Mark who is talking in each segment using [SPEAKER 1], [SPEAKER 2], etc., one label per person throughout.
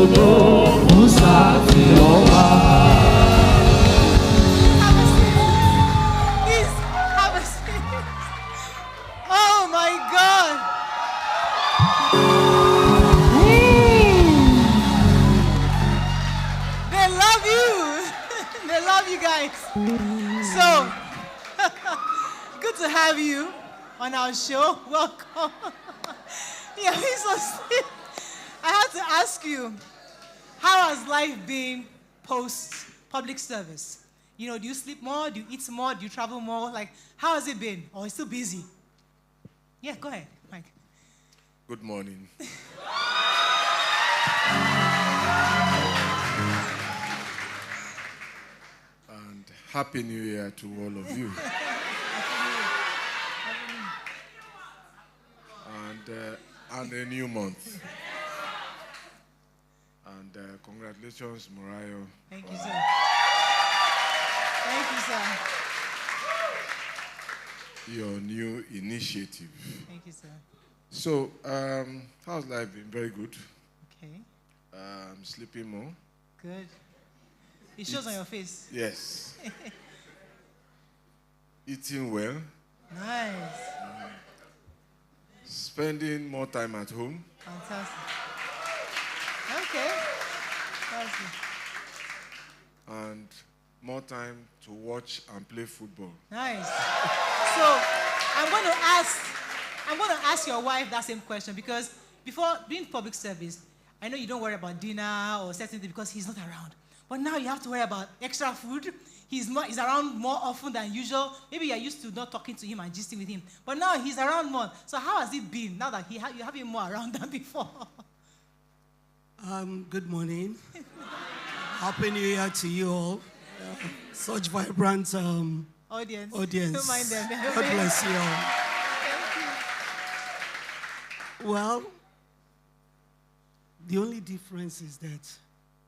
[SPEAKER 1] Oh my God. They love you. They love you guys. So, good to have you on our show. Welcome. Yeah, so I have to ask you, how has life been post public service? You know, do you sleep more? Do you eat more? Do you travel more? Like, how has it been? Or are you still busy? Yeah, go ahead, Mike.
[SPEAKER 2] Good morning. And Happy New Year to all of you. And a new month. And congratulations, Morayo.
[SPEAKER 1] Thank you, sir. Thank you, sir.
[SPEAKER 2] Your new initiative.
[SPEAKER 1] Thank you, sir.
[SPEAKER 2] So, how's life been? Very good.
[SPEAKER 1] Okay.
[SPEAKER 2] Sleeping more.
[SPEAKER 1] Good. It shows on your face.
[SPEAKER 2] Yes. Eating well.
[SPEAKER 1] Nice.
[SPEAKER 2] Spending more time at home.
[SPEAKER 1] Fantastic. Okay. That's good.
[SPEAKER 2] And more time to watch and play football.
[SPEAKER 1] Nice. So I'm going to ask your wife that same question, because before doing public service, I know you don't worry about dinner or certain things because he's not around. But now you have to worry about extra food. He's around more often than usual. Maybe you're used to not talking to him and gisting with him. But now he's around more. So how has it been now that you have him more around than before?
[SPEAKER 3] Good morning. Happy New Year to you all. Such vibrant
[SPEAKER 1] Audience.
[SPEAKER 3] audience.
[SPEAKER 1] Don't mind them.
[SPEAKER 3] God bless you all. Well, the only difference is that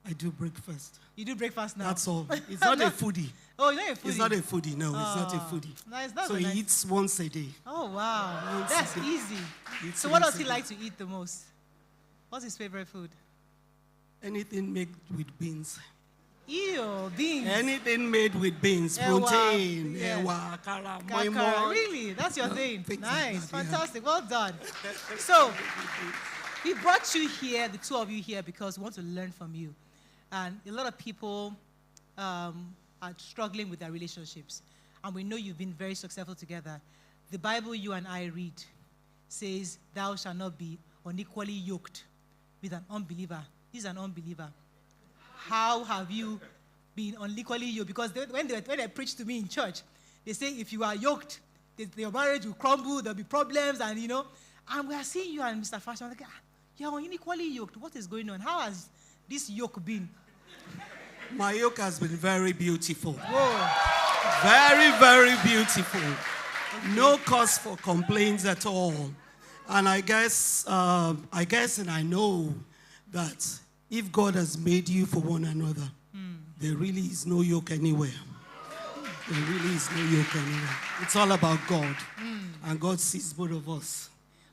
[SPEAKER 3] I do breakfast.
[SPEAKER 1] You do breakfast now?
[SPEAKER 3] That's all. It's not a foodie.
[SPEAKER 1] Oh, you're not a foodie?
[SPEAKER 3] It's not a foodie, no. It's not a foodie.
[SPEAKER 1] Nice. That's
[SPEAKER 3] So
[SPEAKER 1] nice.
[SPEAKER 3] he eats once a day.
[SPEAKER 1] Oh, wow.
[SPEAKER 3] Once
[SPEAKER 1] That's
[SPEAKER 3] a day.
[SPEAKER 1] easy.
[SPEAKER 3] Eats
[SPEAKER 1] So what
[SPEAKER 3] once
[SPEAKER 1] does he
[SPEAKER 3] a
[SPEAKER 1] like
[SPEAKER 3] day.
[SPEAKER 1] to eat the most? What's his favorite food?
[SPEAKER 3] Anything made with beans.
[SPEAKER 1] Ew, beans.
[SPEAKER 3] Anything made with beans.
[SPEAKER 1] Ewa,
[SPEAKER 3] Protein.
[SPEAKER 1] yeah.
[SPEAKER 3] Ewa, kara,
[SPEAKER 1] Kakara.
[SPEAKER 3] moimoi.
[SPEAKER 1] Really? That's your thing?
[SPEAKER 3] things like
[SPEAKER 1] Nice.
[SPEAKER 3] that, yeah.
[SPEAKER 1] Fantastic. Well done. So, we brought you here, the two of you here, because we want to learn from you. And a lot of people are struggling with their relationships. And we know you've been very successful together. The Bible you and I read says, thou shalt not be unequally yoked with an unbeliever. This is an unbeliever. How have you been unequally yoked? Because when they preach to me in church, they say if you are yoked, your marriage will crumble, there'll be problems, and you know. And we are seeing you and Mr. Fashion, like, you're unequally yoked. What is going on? How has this yoke been?
[SPEAKER 3] My yoke has been very beautiful.
[SPEAKER 1] Whoa.
[SPEAKER 3] Very, very beautiful. Okay. No cause for complaints at all. And I guess and I know that if God has made you for one another, there really is no yoke anywhere. There really is no yoke anywhere. It's all about God. And God sees both of us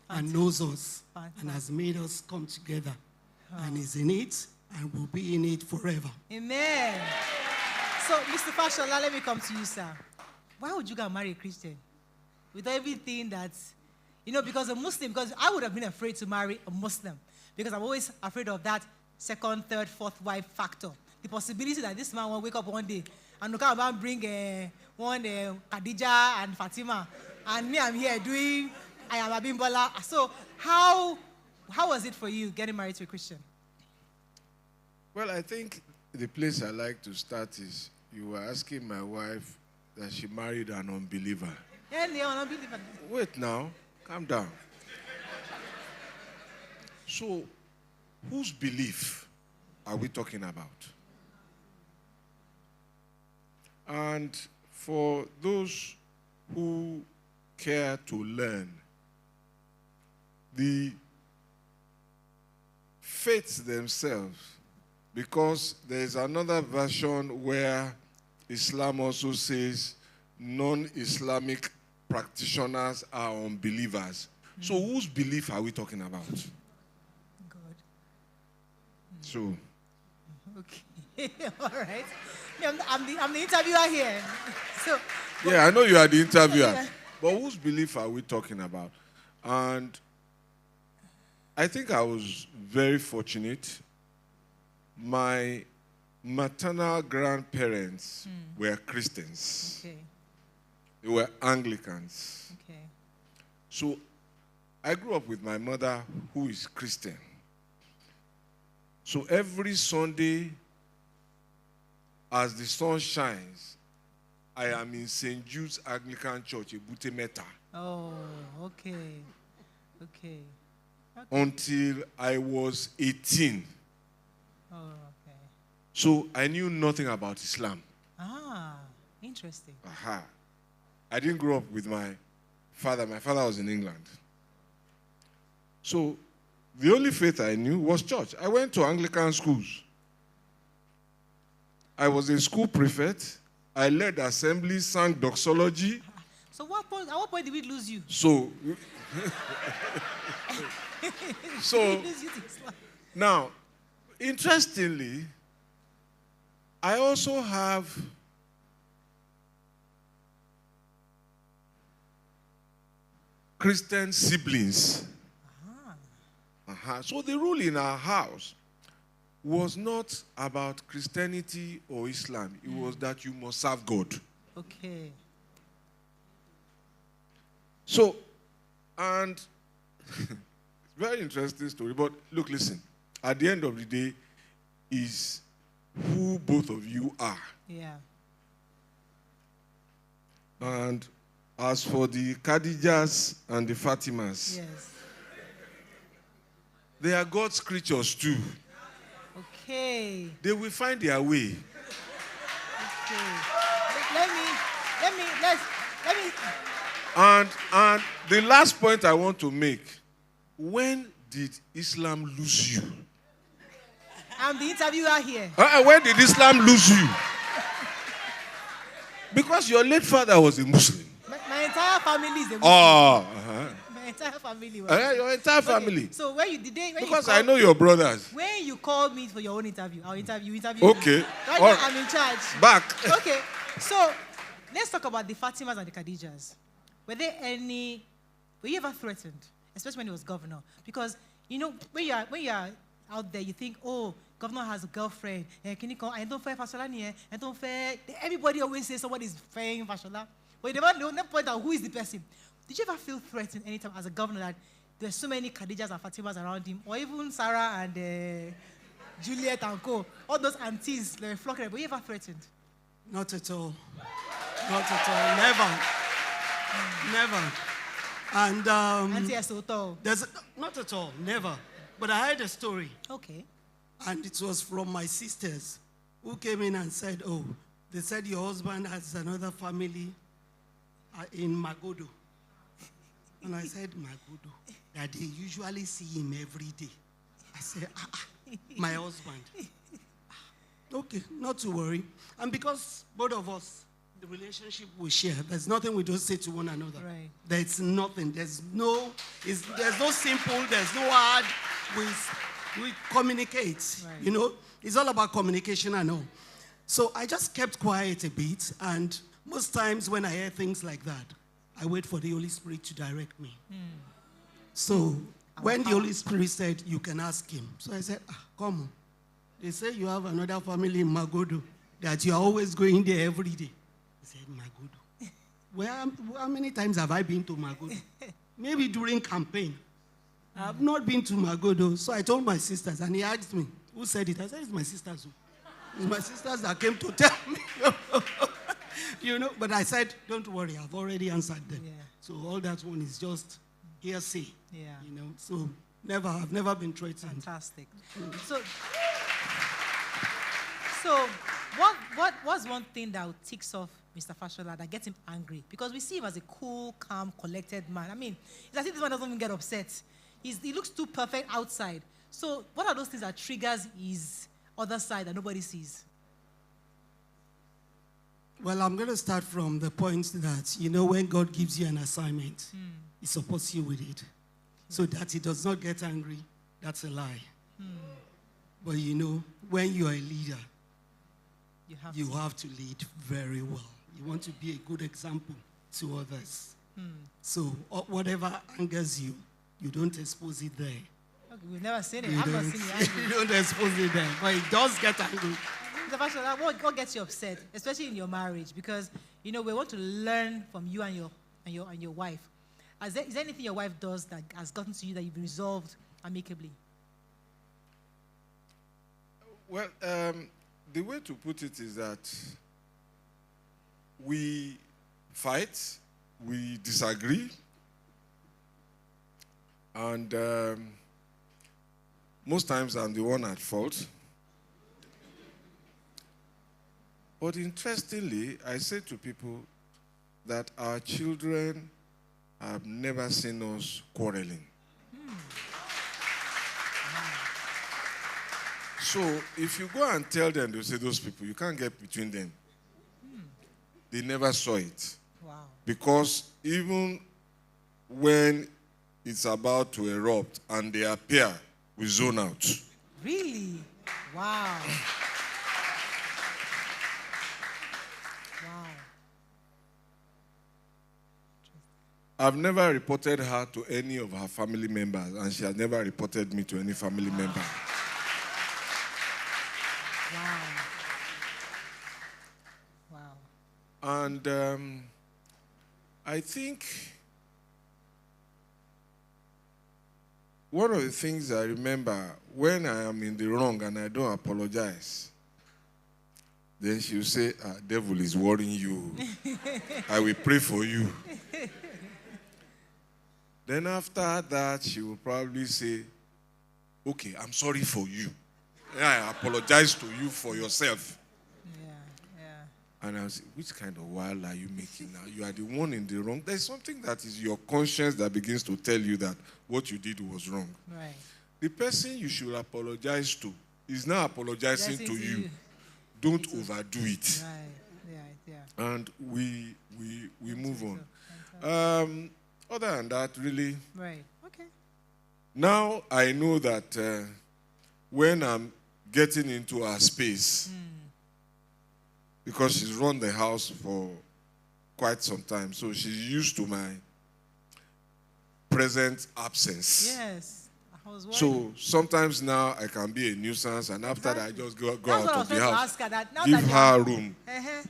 [SPEAKER 3] and knows us and has made us come together and is in it and will be in it forever.
[SPEAKER 1] Amen. So, Mr. Fashola, let me come to you, sir. Why would you go and marry a Christian? With everything that's, you know, because a Muslim, because I would have been afraid to marry a Muslim, because I'm always afraid of that second, third, fourth wife factor. The possibility that this man will wake up one day and look and bring one Khadija and Fatima, and me, I'm here doing I am Abimbola. So how was it for you getting married to a Christian?
[SPEAKER 2] Well, I think the place I like to start is you were asking my wife that she married an unbeliever.
[SPEAKER 1] Yeah, they are unbeliever.
[SPEAKER 2] Wait now, calm down. So, whose belief are we talking about? And for those who care to learn, the faiths themselves, because there is another version where Islam also says non-Islamic practitioners are unbelievers. So whose belief are we talking about?
[SPEAKER 1] God.
[SPEAKER 2] So.
[SPEAKER 1] Okay. All right. I'm the interviewer here. So.
[SPEAKER 2] Yeah, I know you are the interviewer. Yeah. But whose belief are we talking about? And I think I was very fortunate. My maternal grandparents were Christians.
[SPEAKER 1] Okay.
[SPEAKER 2] They were Anglicans.
[SPEAKER 1] Okay.
[SPEAKER 2] So I grew up with my mother who is Christian. So every Sunday, as the sun shines, I am in St. Jude's Anglican Church, Ebute Meta.
[SPEAKER 1] Oh, okay. Okay.
[SPEAKER 2] Until I was 18.
[SPEAKER 1] Oh, okay.
[SPEAKER 2] So I knew nothing about Islam.
[SPEAKER 1] Ah, interesting.
[SPEAKER 2] Aha. I didn't grow up with my father. My father was in England. So the only faith I knew was church. I went to Anglican schools. I was a school prefect. I led assemblies, sang doxology.
[SPEAKER 1] So at what point did we lose you?
[SPEAKER 2] So now, interestingly, I also have Christian siblings. So the rule in our house was not about Christianity or Islam. It was that you must serve God.
[SPEAKER 1] Okay.
[SPEAKER 2] So, and very interesting story. But look, listen. At the end of the day, is who both of you are.
[SPEAKER 1] Yeah.
[SPEAKER 2] And as for the Khadijas and the Fatimas,
[SPEAKER 1] Yes.
[SPEAKER 2] they are God's creatures too.
[SPEAKER 1] Okay.
[SPEAKER 2] They will find their way.
[SPEAKER 1] Okay. Let me.
[SPEAKER 2] And the last point I want to make, when did Islam lose you?
[SPEAKER 1] I'm the interviewer here.
[SPEAKER 2] When did Islam lose you? Because your late father was a Muslim.
[SPEAKER 1] My entire family is a Muslim. My entire family was.
[SPEAKER 2] Your entire family.
[SPEAKER 1] Okay. So
[SPEAKER 2] because I know your brothers.
[SPEAKER 1] When you called me for your own interview, I'll interview you.
[SPEAKER 2] Okay.
[SPEAKER 1] Right now, I'm in charge.
[SPEAKER 2] Back.
[SPEAKER 1] Okay. So let's talk about the Fatimas and the Khadijas. Were you ever threatened, especially when he was governor? Because when you are out there, you think, oh, governor has a girlfriend. Can you come? I don't fear Fashola here. I don't fear. Everybody always says somebody is fearing Fashola, but they never point out who is the person. Did you ever feel threatened anytime as a governor that there's so many Khadijas and Fatimas around him, or even Sarah and Juliet and co, all those aunties they were flocking? Were you ever threatened?
[SPEAKER 3] Not at all. Not at all. Never. Never. And there's not at all. Never. But I heard a story.
[SPEAKER 1] Okay.
[SPEAKER 3] And it was from my sisters who came in and said, oh, they said your husband has another family in Magodo. And I said, Magodo, that they usually see him every day. I said, my husband. Okay, not to worry. And because both of us, the relationship we share, there's nothing we don't say to one another.
[SPEAKER 1] Right.
[SPEAKER 3] There's nothing. There's no simple, there's no hard. We communicate,
[SPEAKER 1] right.
[SPEAKER 3] It's all about communication and all. So I just kept quiet a bit, and most times when I hear things like that, I wait for the Holy Spirit to direct me. So when the Holy Spirit said, you can ask him. So I said, come on. They say you have another family in Magodo, that you are always going there every day. He said, Magodo. How many times have I been to Magodo? Maybe during campaign. I've not been to Magodo. So I told my sisters, and he asked me, who said it? I said, it's my sisters. It's my sisters that came to tell me. But I said, don't worry, I've already answered them.
[SPEAKER 1] Yeah.
[SPEAKER 3] So all that one is just hearsay.
[SPEAKER 1] Yeah.
[SPEAKER 3] So I've never been threatened.
[SPEAKER 1] Fantastic. So what's one thing that ticks off Mr. Fashola that gets him angry? Because we see him as a cool, calm, collected man. I mean, it's as if this man doesn't even get upset. He looks too perfect outside. So what are those things that triggers his other side that nobody sees?
[SPEAKER 3] Well, I'm going to start from the point that, when God gives you an assignment, he supports you with it. So that he does not get angry, that's a lie. But you know, when you are a leader,
[SPEAKER 1] you
[SPEAKER 3] you have to lead very well. You want to be a good example to others. So whatever angers you, you don't expose it there.
[SPEAKER 1] Okay, we've never seen it. I've not seen it angry.
[SPEAKER 3] You don't expose it there, but it does get angry.
[SPEAKER 1] What gets you upset, especially in your marriage? Because we want to learn from you and your wife. Is there anything your wife does that has gotten to you that you've resolved amicably?
[SPEAKER 2] Well, the way to put it is that we fight, we disagree, and most times I'm the one at fault. But interestingly, I say to people that our children have never seen us quarreling. So if you go and tell them, they'll say, those people, you can't get between them. They never saw it.
[SPEAKER 1] Wow.
[SPEAKER 2] Because even when it's about to erupt and they appear, we zone out.
[SPEAKER 1] Really? Wow. Wow.
[SPEAKER 2] I've never reported her to any of her family members, and she has never reported me to any family member.
[SPEAKER 1] Wow. Wow.
[SPEAKER 2] And I think one of the things I remember, when I am in the wrong and I don't apologize, then she will say, devil is worrying you. I will pray for you. Then after that, she will probably say, okay, I'm sorry for you. I apologize to you for yourself. And I was, which kind of wild are you making now? You are the one in the wrong. There's something that is your conscience that begins to tell you that what you did was wrong.
[SPEAKER 1] Right.
[SPEAKER 2] The person you should apologize to is now apologizing to you. Don't overdo it.
[SPEAKER 1] Right. Yeah.
[SPEAKER 2] And we move on. Other than that, really.
[SPEAKER 1] Right. Okay.
[SPEAKER 2] Now I know that when I'm getting into her space, because she's run the house for quite some time, so she's used to my present absence.
[SPEAKER 1] Yes, I was worried.
[SPEAKER 2] So sometimes now I can be a nuisance, and after that I just go out of the house,
[SPEAKER 1] give
[SPEAKER 2] her room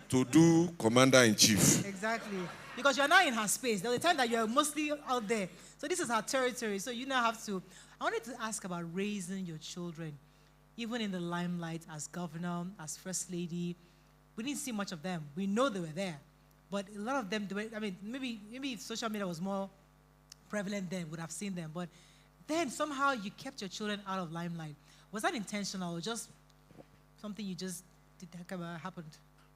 [SPEAKER 2] to do commander-in-chief.
[SPEAKER 1] Exactly, because you're now in her space. There was a time that you're mostly out there, so this is her territory. So you now have to. I wanted to ask about raising your children, even in the limelight as governor, as first lady. We didn't see much of them. We know they were there, but a lot of them. Maybe if social media was more prevalent then, would have seen them. But then somehow you kept your children out of limelight. Was that intentional or just something you just did that happened?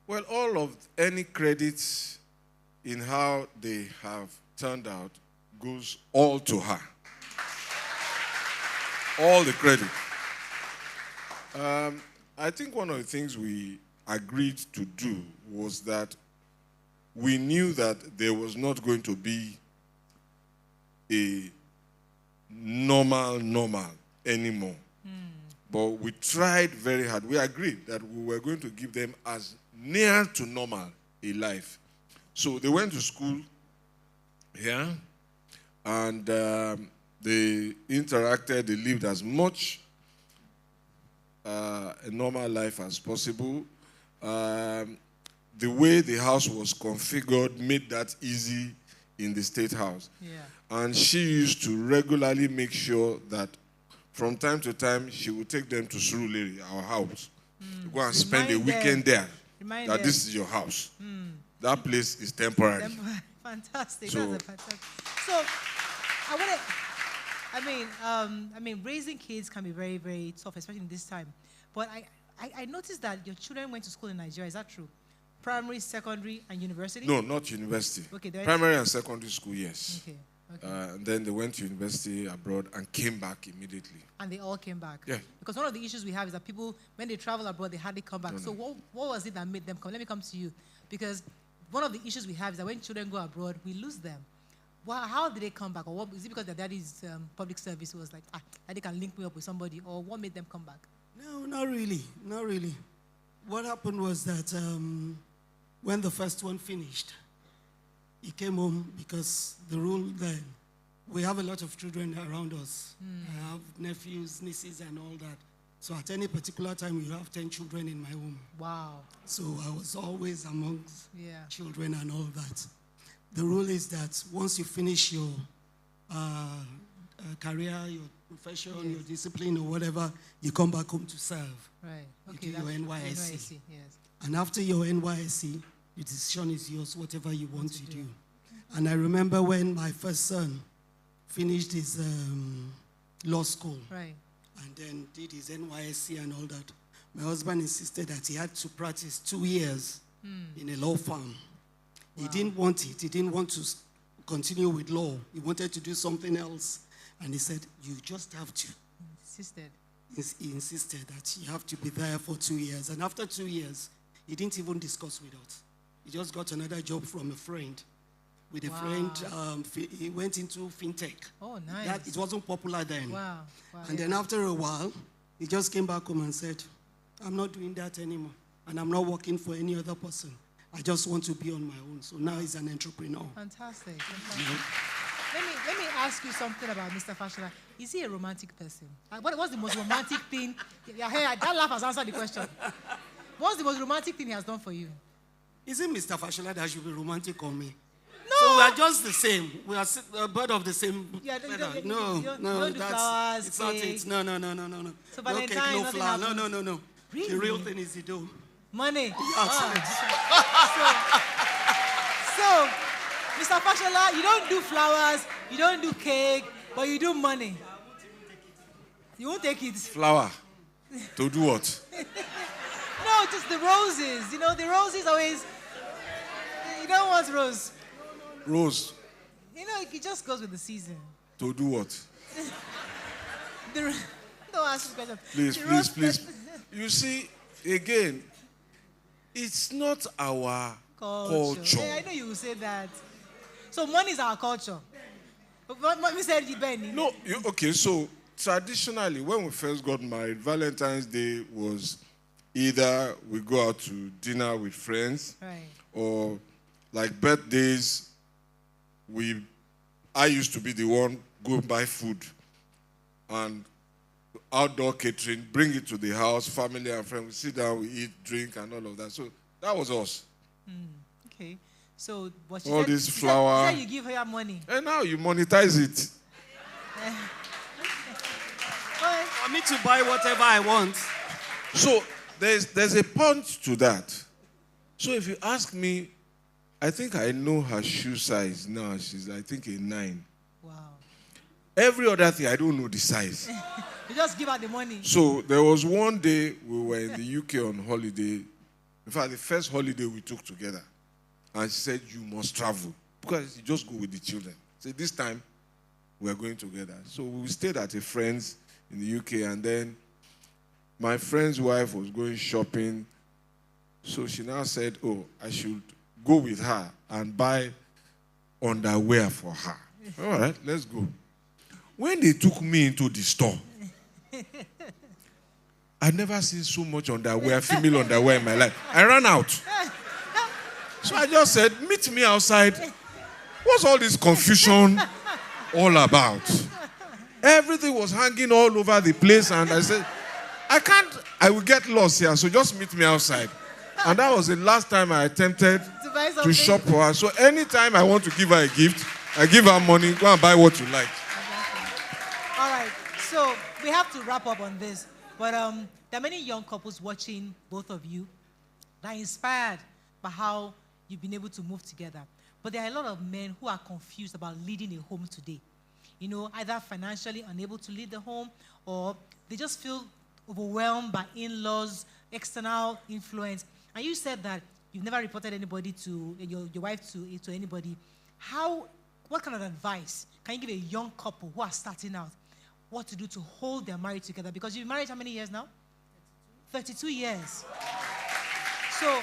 [SPEAKER 2] Well, all of any credits in how they have turned out goes all to her. All the credit. I think one of the things we agreed to do was that we knew that there was not going to be a normal anymore. But we tried very hard. We agreed that we were going to give them as near to normal a life. So they went to school here, and they interacted, they lived as much a normal life as possible. The way the house was configured made that easy in the State House.
[SPEAKER 1] Yeah.
[SPEAKER 2] And she used to regularly make sure that from time to time she would take them to Surulere, our house, to go and spend a weekend there. That this is your house. That place is temporary.
[SPEAKER 1] Fantastic.
[SPEAKER 2] So,
[SPEAKER 1] that's fantastic. So I mean, raising kids can be very, very tough, especially in this time. But I noticed that your children went to school in Nigeria. Is that true? Primary, secondary, and university?
[SPEAKER 2] No, not university.
[SPEAKER 1] Okay,
[SPEAKER 2] primary and secondary school, yes.
[SPEAKER 1] Okay.
[SPEAKER 2] And then they went to university abroad and came back immediately.
[SPEAKER 1] And they all came back?
[SPEAKER 2] Yeah.
[SPEAKER 1] Because one of the issues we have is that people, when they travel abroad, they hardly come back. So what was it that made them come? Let me come to you. Because one of the issues we have is that when children go abroad, we lose them. How did they come back? Is it because their daddy's public service was like, daddy can link me up with somebody? Or what made them come back?
[SPEAKER 3] No, No, not really. Not really. What happened was that when the first one finished, he came home because the rule then, we have a lot of children around us. I have nephews, nieces, and all that. So at any particular time, you have 10 children in my home.
[SPEAKER 1] Wow.
[SPEAKER 3] So I was always amongst
[SPEAKER 1] Yeah.
[SPEAKER 3] children and all that. The rule is that once you finish your career, your profession,
[SPEAKER 1] Yes.
[SPEAKER 3] your discipline, or whatever, you come back home to serve.
[SPEAKER 1] Right.
[SPEAKER 3] You
[SPEAKER 1] Okay.
[SPEAKER 3] do your
[SPEAKER 1] that's
[SPEAKER 3] NYSC.
[SPEAKER 1] Yes.
[SPEAKER 3] And after your NYSC, the decision is yours, whatever you want to do. And I remember when my first son finished his law school
[SPEAKER 1] Right.
[SPEAKER 3] and then did his NYSC and all that, my husband insisted that he had to practice 2 years in a law firm. He didn't want it. He didn't want to continue with law. He wanted to do something else. And he said, you just have to.
[SPEAKER 1] Insisted.
[SPEAKER 3] He insisted that you have to be there for 2 years. And after 2 years, he didn't even discuss with us. He just got another job from a friend. With a friend, he went into fintech.
[SPEAKER 1] Oh, nice.
[SPEAKER 3] That, it wasn't popular then.
[SPEAKER 1] Wow. Wow.
[SPEAKER 3] And then after a while, he just came back home and said, I'm not doing that anymore. And I'm not working for any other person. I just want to be on my own. So now he's an entrepreneur.
[SPEAKER 1] Fantastic. Let me ask you something about Mr. Fashola. Is he a romantic person? What's the most romantic thing? Yeah, hey, that laugh has answered the question. What's the most romantic thing he has done for you?
[SPEAKER 3] Is it Mr. Fashola that should be romantic on me?
[SPEAKER 1] No.
[SPEAKER 3] So we are just the same. We are a bird of the same
[SPEAKER 1] Yeah,
[SPEAKER 3] feather.
[SPEAKER 1] you
[SPEAKER 3] No,
[SPEAKER 1] don't do flowers,
[SPEAKER 3] it's not
[SPEAKER 1] cake.
[SPEAKER 3] it. No.
[SPEAKER 1] So
[SPEAKER 3] No cake,
[SPEAKER 1] Valentine,
[SPEAKER 3] no
[SPEAKER 1] nothing
[SPEAKER 3] flower.
[SPEAKER 1] happens?
[SPEAKER 3] No.
[SPEAKER 1] Really?
[SPEAKER 3] The real thing is the dough.
[SPEAKER 1] Money.
[SPEAKER 3] Yes.
[SPEAKER 1] So, Mr. Fashola, you don't do flowers, you don't do cake, but you do money. You won't take it.
[SPEAKER 2] Flower. To do what?
[SPEAKER 1] No, just the roses. You know, the roses always. You don't want rose.
[SPEAKER 2] Rose.
[SPEAKER 1] You know, it just goes with the season.
[SPEAKER 2] To do what?
[SPEAKER 1] Don't ask this question.
[SPEAKER 2] Please,
[SPEAKER 1] The
[SPEAKER 2] please,
[SPEAKER 1] rose-
[SPEAKER 2] please. You see, again, it's not our culture.
[SPEAKER 1] Yeah, I know you will say that. So money is our culture. But what we said, Benny.
[SPEAKER 2] No, okay, so traditionally, when we first got married, Valentine's Day was either we go out to dinner with friends,
[SPEAKER 1] Right.
[SPEAKER 2] or like birthdays, I used to be the one go buy food and outdoor catering, bring it to the house, family and friends, we sit down, we eat, drink, and all of that. So that was us.
[SPEAKER 1] Okay. So, but she
[SPEAKER 2] All
[SPEAKER 1] said,
[SPEAKER 2] this
[SPEAKER 1] she said-
[SPEAKER 2] flower.
[SPEAKER 1] She said you give her money.
[SPEAKER 2] And now you monetize it.
[SPEAKER 1] Okay.
[SPEAKER 3] For me to buy whatever I want.
[SPEAKER 2] So there's a punch to that. So if you ask me, I think I know her shoe size now. She's, I think, a 9.
[SPEAKER 1] Wow.
[SPEAKER 2] Every other thing, I don't know the size.
[SPEAKER 1] You just give her the money.
[SPEAKER 2] So there was one day we were in the UK on holiday. In fact, the first holiday we took together. And she said, you must travel. Because you just go with the children. So this time, we're going together. So we stayed at a friend's in the UK. And then my friend's wife was going shopping. So she now said, oh, I should go with her and buy underwear for her. All right, let's go. When they took me into the store, I'd never seen so much underwear, female underwear in my life. I ran out. So I just said, meet me outside. What's all this confusion all about? Everything was hanging all over the place, and I said, I will get lost here, so just meet me outside. And that was the last time I attempted
[SPEAKER 1] buy
[SPEAKER 2] to
[SPEAKER 1] something.
[SPEAKER 2] shop for her. So anytime I want to give her a gift, I give her money, go and buy what you like.
[SPEAKER 1] All right. So we have to wrap up on this. But there are many young couples watching both of you that are inspired by how you've been able to move together. But there are a lot of men who are confused about leading a home today. You know, either financially unable to lead the home, or they just feel overwhelmed by in-laws, external influence. And you said that you've never reported anybody to your wife to anybody. What kind of advice can you give a young couple who are starting out what to do to hold their marriage together? Because you've been married how many years now? 32 years. So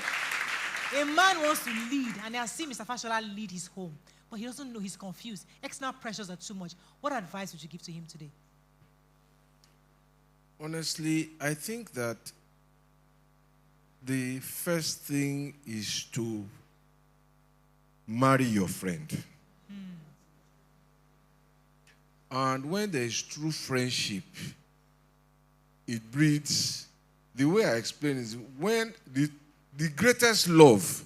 [SPEAKER 1] a man wants to lead, and I see Mr. Fashola lead his home, but he doesn't know, he's confused. External pressures are too much. What advice would you give to him today?
[SPEAKER 2] honestly, I think that the first thing is to marry your friend. And when there is true friendship, it breeds, the way I explain is when the greatest love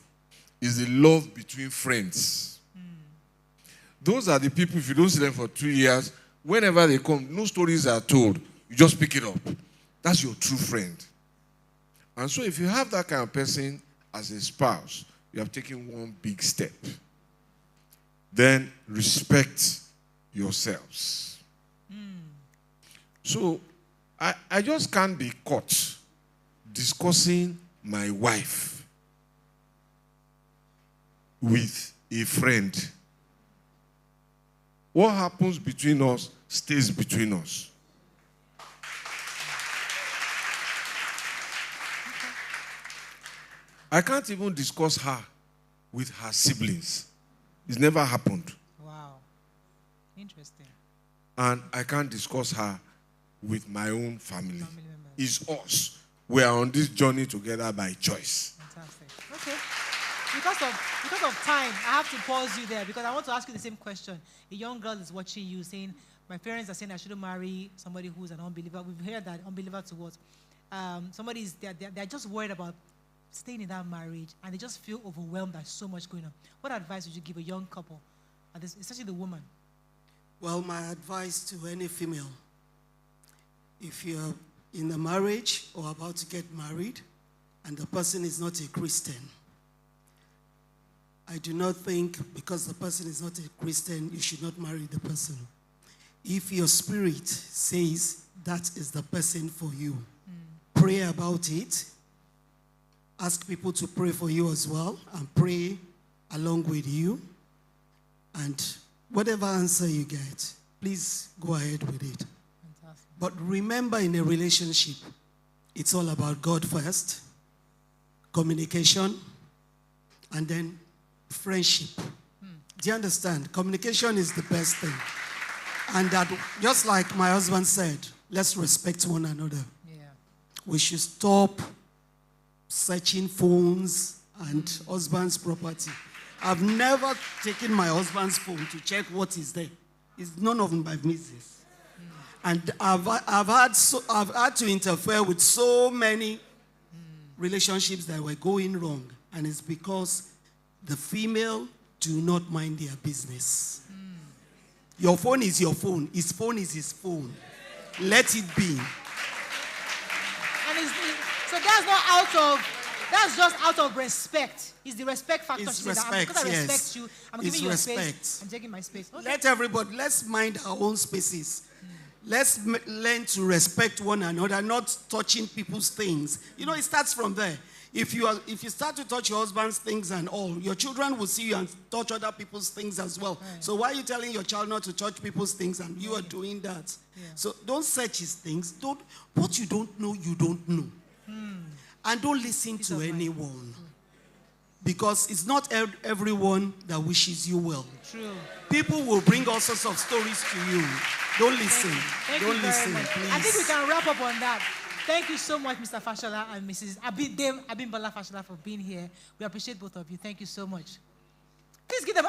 [SPEAKER 2] is the love between friends. Those are the people, if you don't see them for 2 years, whenever they come, no stories are told. You just pick it up. That's your true friend. And so if you have that kind of person as a spouse, you have taken one big step. Then respect yourselves. So I just can't be caught discussing my wife with a friend. What happens between us stays between us. I can't even discuss her with her siblings. It's never happened.
[SPEAKER 1] Wow. Interesting.
[SPEAKER 2] And I can't discuss her with my own family.
[SPEAKER 1] Family members.
[SPEAKER 2] It's us. We are on this journey together by choice.
[SPEAKER 1] Fantastic. Okay. Because of time, I have to pause you there because I want to ask you the same question. A young girl is watching you saying, my parents are saying I shouldn't marry somebody who's an unbeliever. We've heard that unbeliever to what? They're just worried about staying in that marriage and they just feel overwhelmed. There's so much going on. What advice would you give a young couple, especially the woman?
[SPEAKER 3] Well, my advice to any female, if you're in a marriage or about to get married and the person is not a Christian, I do not think because the person is not a Christian, you should not marry the person. If your spirit says that is the person for you, pray about it. Ask people to pray for you as well and pray along with you. And whatever answer you get, please go ahead with it.
[SPEAKER 1] Fantastic.
[SPEAKER 3] But remember, in a relationship, it's all about God first, communication, and then friendship. Do you understand? Communication is the best thing. And that, just like my husband said, let's respect one another.
[SPEAKER 1] Yeah.
[SPEAKER 3] We should stop searching phones and husband's property. I've never taken my husband's phone to check what is there. It's none of my business. And I've had to interfere with so many relationships that were going wrong. And it's because the female do not mind their business. Your phone is your phone. His phone is his phone. Let it be.
[SPEAKER 1] And so that's just out of respect. It's the respect factor.
[SPEAKER 3] It's
[SPEAKER 1] because
[SPEAKER 3] respect,
[SPEAKER 1] I respect
[SPEAKER 3] yes.
[SPEAKER 1] you, I'm
[SPEAKER 3] It's
[SPEAKER 1] giving you
[SPEAKER 3] respect.
[SPEAKER 1] space. I'm taking my space. Okay.
[SPEAKER 3] Let's mind our own spaces. Let's learn to respect one another, not touching people's things. You know, it starts from there. If you start to touch your husband's things and all, your children will see you and touch other people's things as well. Right. So why are you telling your child not to touch people's things and you are doing that? Yeah. So don't search his things. What you don't know, you don't know. And don't listen to anyone. Because it's not everyone that wishes you well.
[SPEAKER 1] True.
[SPEAKER 3] People will bring all sorts of stories to you. Don't listen. Don't listen, please.
[SPEAKER 1] I think we can wrap up on that. Thank you so much, Mr. Fashola and Mrs. Dame Abimbola Fashola, for being here. We appreciate both of you. Thank you so much. Please give them